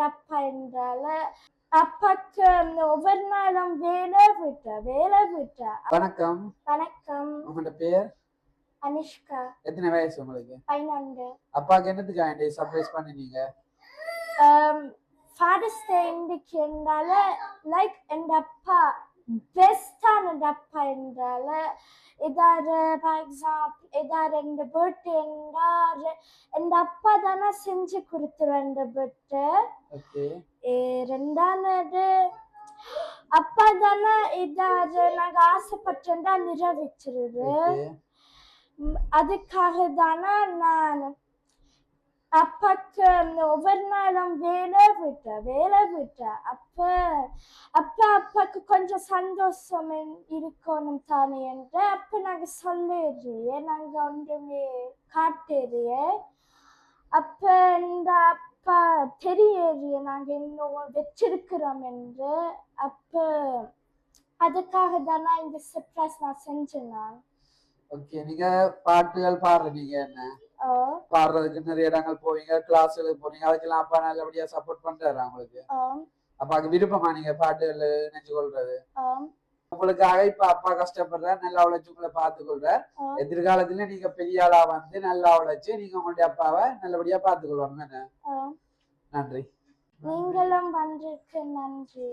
அப்பா என்றால அப்பாக்கு ஒவ்வொரு நாளும் வேலை விட்டா. வணக்கம். வணக்கம். உங்களோட பேர்? அனிஷ்கா. எத்தனை வயசு உங்களுக்கு? 12. அப்பாக்கு என்னத்துக்காக சர்ப்ரைஸ் பண்ணினீங்க? ஃபாதர்ஸ் டே இன்னைக்கு என்றால லைக் என் அப்பா பெஸ்டான அப்பா என்றால ஏதாவது ஃபார் எக்ஸாம்பிள் ஏதாவது எந்த பர்த்டே என்றால் என் அப்பா தானே செஞ்சு கொடுத்துருவேன் இந்த பர்த்டே. ரெண்டாவது அப்பா தானே ஏதாவது நாங்கள் ஆசைப்பட்டா நிறைவேற்றுறது. அதுக்காக தானே நான் அப்பாக்கு ஒவ்வொரு நாளும் வேலை விட்டா. அப்பாக்கு கொஞ்சம் சந்தோஷம் இருக்கணும் தானே என்று அப்ப நாங்க சொல்லிடுறியே, நாங்க ஒன்றுமே காட்டுறியே. அப்ப இந்த அப்பா தெரியறிய நாங்க இன்னும் வச்சிருக்கிறோம் என்று. அப்ப அதுக்காக தானே இந்த சர்ப்ரைஸ் நான் செஞ்சேன். ஓகே, நீங்க பாட்டுகள் பாடுறீங்க, என்ன பாடுறதுக்கு நிறைய இடங்கள் போவீங்க, கிளாஸ்களுக்கு போறீங்க, அதுக்கெல்லாம் அப்பா நல்லபடியா சப்போர்ட் பண்றாரு உங்களுக்கு? அப்பாக்கு விருப்பமா நீங்க பாட்டுகள் நினைச்சு கொள்றது? உங்களுக்காக இப்ப அப்பா கஷ்டப்படுற நல்லா உழைச்சு உங்களை பார்த்து கொள்ற. எதிர்காலத்துல நீங்க பெரிய ஆளா வந்து நல்லா உழைச்சு நீங்க உங்களுடைய அப்பாவை நல்லபடியா பார்த்து கொள்வாங்க. நன்றி. நீங்களும் நன்றி.